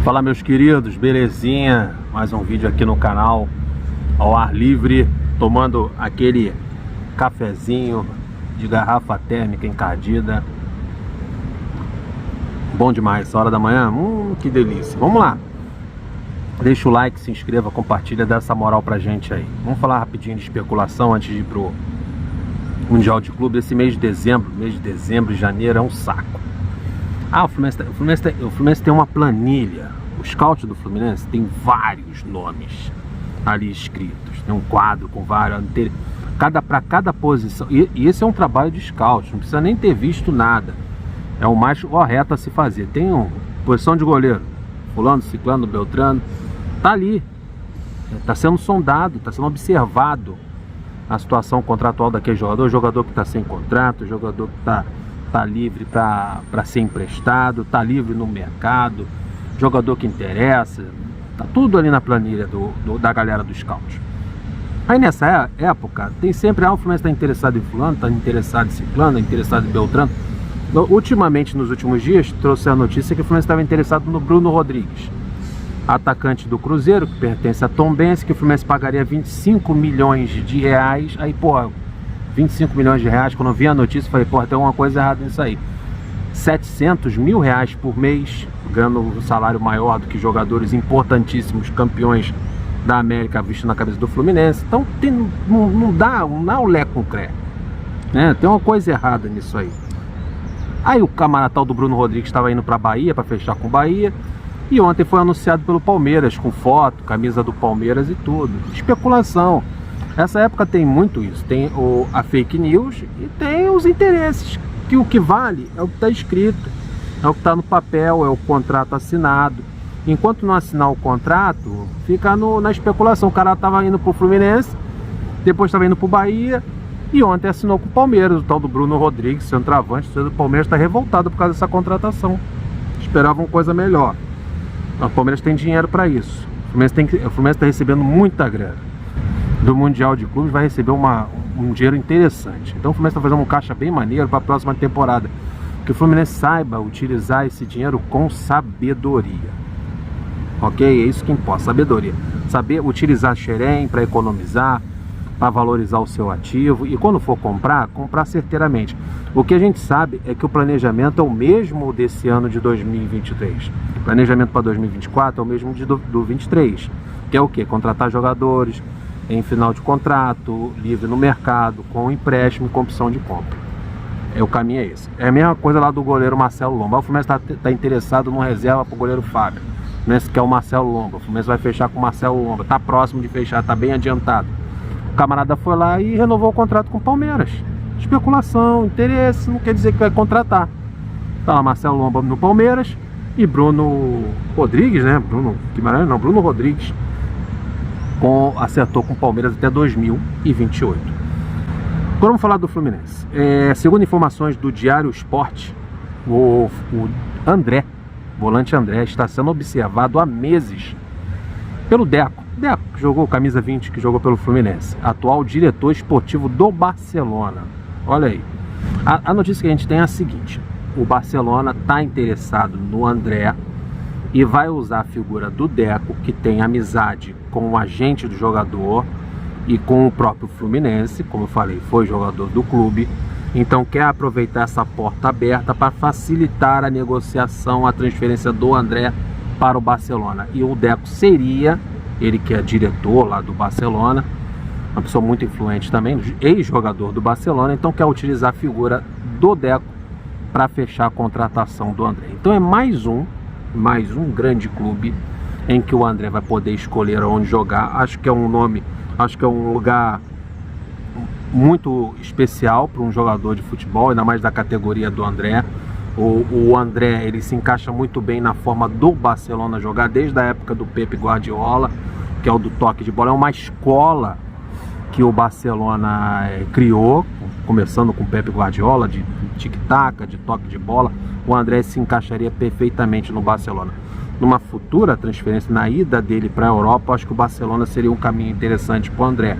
Fala, meus queridos, belezinha? Mais um vídeo aqui no canal ao ar livre, tomando aquele cafezinho de garrafa térmica encardida. Bom demais, essa hora da manhã, que delícia. Vamos lá, deixa o like, se inscreva, compartilha, dá essa moral pra gente aí. Vamos falar rapidinho de especulação antes de ir pro Mundial de Clube. Esse mês de dezembro e janeiro é um saco. O Fluminense tem uma planilha. O scout do Fluminense tem vários nomes ali escritos. Tem um quadro com vários, para cada posição. E esse é um trabalho de scout, não precisa nem ter visto nada. É o mais correto a se fazer. Tem uma posição de goleiro, fulano, ciclano, beltrano, tá ali. Está sendo sondado, está sendo observado a situação contratual daquele jogador. O jogador que está sem contrato, o jogador que está livre para ser emprestado, está livre no mercado, jogador que interessa, tá tudo ali na planilha da galera do scout. Aí nessa época tem sempre, o Fluminense está interessado em fulano, está interessado em ciclano, está interessado em beltrano. Ultimamente, nos últimos dias, trouxe a notícia que o Fluminense estava interessado no Bruno Rodrigues, atacante do Cruzeiro, que pertence a Tombense, que o Fluminense pagaria 25 milhões de reais. Aí, porra, 25 milhões de reais, quando eu vi a notícia, falei, porra, tem alguma coisa errada nisso aí. 700 mil reais por mês, ganhando um salário maior do que jogadores importantíssimos, campeões da América, visto na cabeça do Fluminense. Então não dá o lé com cré, né? Tem uma coisa errada nisso aí. Aí o camarada tal do Bruno Rodrigues estava indo para Bahia, para fechar com o Bahia, e ontem foi anunciado pelo Palmeiras, com foto, camisa do Palmeiras e tudo. Especulação. Essa época tem muito isso, tem a fake news e tem os interesses, que o que vale é o que está escrito, é o que está no papel, é o contrato assinado. Enquanto não assinar o contrato, fica na especulação. O cara estava indo para o Fluminense, depois estava indo para o Bahia, e ontem assinou com o Palmeiras, o tal do Bruno Rodrigues, centroavante. O Palmeiras está revoltado por causa dessa contratação, esperavam coisa melhor. O Palmeiras tem dinheiro para isso. O Fluminense está recebendo muita grana do Mundial de Clubes, vai receber um dinheiro interessante. Então o Fluminense está fazendo um caixa bem maneiro para a próxima temporada. Que o Fluminense saiba utilizar esse dinheiro com sabedoria. Ok? É isso que importa, sabedoria. Saber utilizar xerém para economizar, para valorizar o seu ativo. E quando for comprar certeiramente. O que a gente sabe é que o planejamento é o mesmo desse ano de 2023. O planejamento para 2024 é o mesmo do 23. Que é o quê? Contratar jogadores em final de contrato, livre no mercado, com empréstimo e com opção de compra. O caminho é esse. É a mesma coisa lá do goleiro Marcelo Lomba. O Fluminense está interessado no reserva para o goleiro Fábio. O Fluminense quer o Marcelo Lomba. O Fluminense vai fechar com o Marcelo Lomba. Está próximo de fechar, está bem adiantado. O camarada foi lá e renovou o contrato com o Palmeiras. Especulação, interesse, não quer dizer que vai contratar. Tá lá Marcelo Lomba no Palmeiras e Bruno Rodrigues, né? Bruno Rodrigues acertou com o Palmeiras até 2028. Agora vamos falar do Fluminense. Segundo informações do Diário Esporte, o André, volante André, está sendo observado há meses pelo Deco, que jogou camisa 20, que jogou pelo Fluminense, atual diretor esportivo do Barcelona. Olha aí, a notícia que a gente tem é a seguinte: o Barcelona está interessado no André e vai usar a figura do Deco, que tem amizade com o agente do jogador e com o próprio Fluminense, como eu falei, foi jogador do clube. Então quer aproveitar essa porta aberta para facilitar a negociação, a transferência do André para o Barcelona. E o Deco seria, ele que é diretor lá do Barcelona, uma pessoa muito influente também, ex-jogador do Barcelona, então quer utilizar a figura do Deco para fechar a contratação do André. Então é mais um grande clube em que o André vai poder escolher onde jogar. Acho que é um lugar muito especial para um jogador de futebol, ainda mais da categoria do André. O André, ele se encaixa muito bem na forma do Barcelona jogar, desde a época do Pep Guardiola, que é o do toque de bola. É uma escola que o Barcelona criou, começando com o Pep Guardiola, de tic-tac, de toque de bola. O André se encaixaria perfeitamente no Barcelona. Numa futura transferência, na ida dele para a Europa, acho que o Barcelona seria um caminho interessante para o André.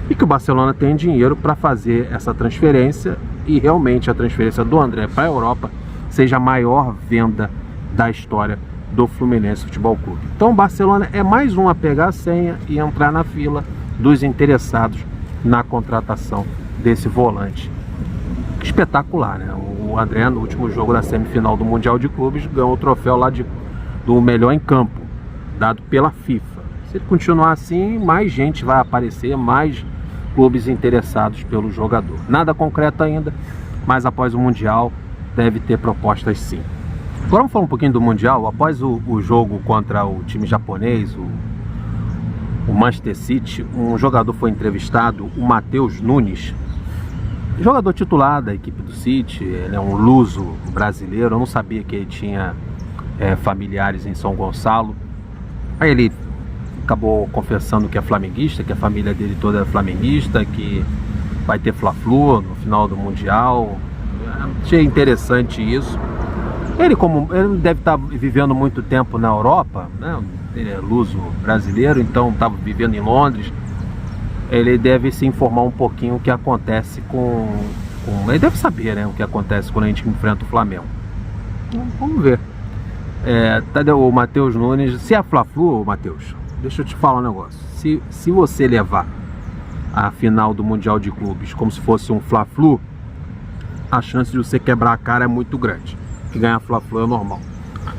E que o Barcelona tem dinheiro para fazer essa transferência, e realmente a transferência do André para a Europa seja a maior venda da história do Fluminense Futebol Clube. Então o Barcelona é mais um a pegar a senha e entrar na fila dos interessados na contratação desse volante espetacular, né? O André, no último jogo da semifinal do Mundial de Clubes, ganhou o troféu lá do melhor em campo, dado pela FIFA. Se ele continuar assim, mais gente vai aparecer, mais clubes interessados pelo jogador. Nada concreto ainda, mas após o Mundial deve ter propostas sim. Agora vamos falar um pouquinho do Mundial. Após o jogo contra o time japonês, o Manchester City, um jogador foi entrevistado, o Matheus Nunes, jogador titular da equipe do City. Ele é um luso brasileiro. Eu não sabia que ele tinha familiares em São Gonçalo. Aí ele acabou confessando que é flamenguista, que a família dele toda é flamenguista, que vai ter Fla-Flu no final do Mundial. Achei interessante isso. Ele deve estar vivendo muito tempo na Europa, né? Ele é luso brasileiro, então estava vivendo em Londres. Ele deve se informar um pouquinho o que acontece ele deve saber, né, o que acontece quando a gente enfrenta o Flamengo. Vamos ver. O Matheus Nunes, se é Fla-Flu, Matheus, deixa eu te falar um negócio. Se você levar a final do Mundial de Clubes como se fosse um Fla-Flu, a chance de você quebrar a cara é muito grande. Que ganhar Fla-Flu é normal.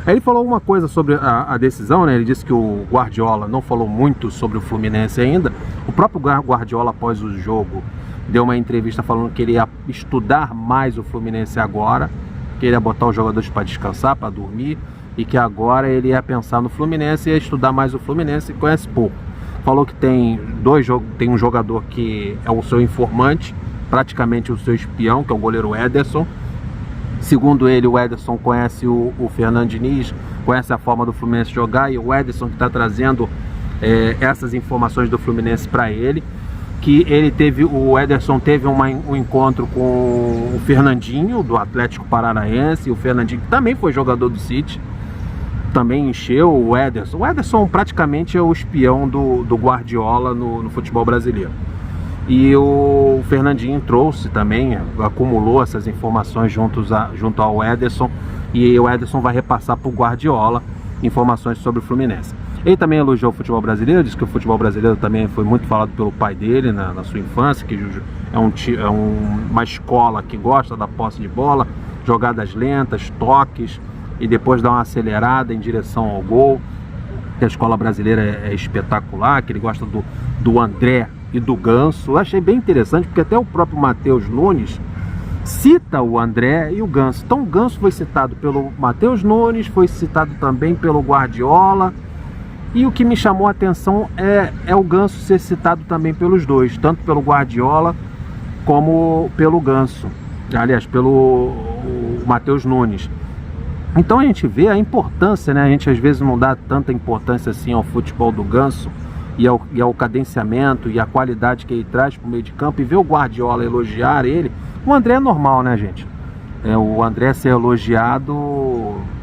Aí ele falou uma coisa sobre a decisão, né? Ele disse que o Guardiola não falou muito sobre o Fluminense ainda. O próprio Guardiola, após o jogo, deu uma entrevista falando que ele ia estudar mais o Fluminense agora, que ele ia botar os jogadores para descansar, para dormir, e que agora ele ia pensar no Fluminense, ia estudar mais o Fluminense, e conhece pouco. Falou que tem um jogador que é o seu informante, praticamente o seu espião, que é o goleiro Ederson. Segundo ele, o Ederson conhece o Fernando Diniz, conhece a forma do Fluminense jogar, e o Ederson que está trazendo essas informações do Fluminense para ele. Que o Ederson teve um encontro com o Fernandinho, do Atlético Paranaense, e o Fernandinho que também foi jogador do City, também encheu o Ederson. O Ederson praticamente é o espião do Guardiola no futebol brasileiro. E o Fernandinho trouxe também, acumulou essas informações junto ao Ederson, e o Ederson vai repassar para o Guardiola informações sobre o Fluminense. Ele também elogiou o futebol brasileiro, disse que o futebol brasileiro também foi muito falado pelo pai dele na sua infância, que é uma escola que gosta da posse de bola, jogadas lentas, toques, e depois dar uma acelerada em direção ao gol. Que a escola brasileira é espetacular, que ele gosta do André e do Ganso. Eu achei bem interessante, porque até o próprio Matheus Nunes cita o André e o Ganso. Então o Ganso foi citado pelo Matheus Nunes, foi citado também pelo Guardiola, e o que me chamou a atenção é o Ganso ser citado também pelos dois, tanto pelo Guardiola como pelo Ganso, aliás, pelo Matheus Nunes. Então a gente vê a importância, né? A gente às vezes não dá tanta importância assim ao futebol do Ganso e ao cadenciamento e a qualidade que ele traz para o meio de campo, e ver o Guardiola elogiar ele. O André é normal, né, gente? O André ser elogiado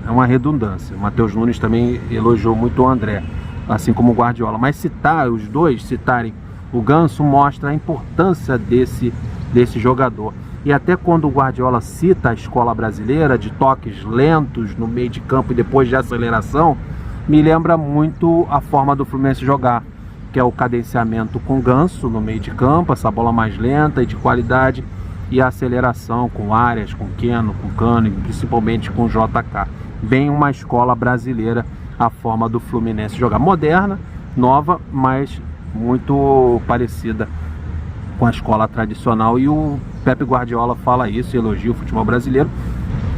é uma redundância. O Matheus Nunes também elogiou muito o André, assim como o Guardiola. Mas os dois citarem o Ganso mostra a importância desse jogador. E até quando o Guardiola cita a escola brasileira de toques lentos no meio de campo e depois de aceleração, me lembra muito a forma do Fluminense jogar, que é o cadenciamento com o Ganso no meio de campo, essa bola mais lenta e de qualidade, e a aceleração com Arias, com Keno, com Cano e principalmente com JK. Bem uma escola brasileira, a forma do Fluminense jogar. Moderna, nova, mas muito parecida com a escola tradicional, e o Pepe Guardiola fala isso, elogia o futebol brasileiro.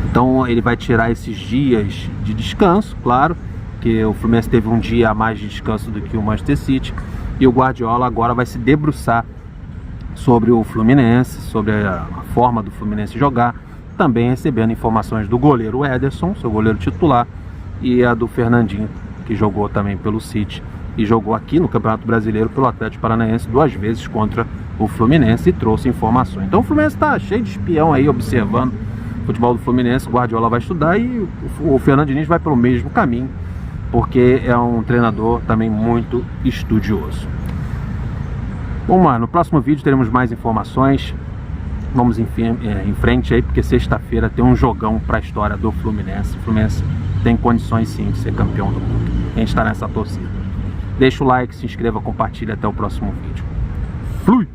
Então ele vai tirar esses dias de descanso, claro, que o Fluminense teve um dia a mais de descanso do que o Manchester City, e o Guardiola agora vai se debruçar sobre o Fluminense, sobre a forma do Fluminense jogar, também recebendo informações do goleiro Ederson, seu goleiro titular, e a do Fernandinho, que jogou também pelo City e jogou aqui no Campeonato Brasileiro pelo Atlético Paranaense 2 vezes contra o Fluminense, e trouxe informações. Então o Fluminense está cheio de espião aí observando o futebol do Fluminense. O Guardiola vai estudar e o Fernando Diniz vai pelo mesmo caminho, porque é um treinador também muito estudioso. Bom, mano, no próximo vídeo teremos mais informações. Vamos em frente aí, porque sexta-feira tem um jogão para a história do Fluminense. O Fluminense tem condições sim de ser campeão do mundo. A gente está nessa torcida. Deixa o like, se inscreva, compartilha. Até o próximo vídeo. Flui!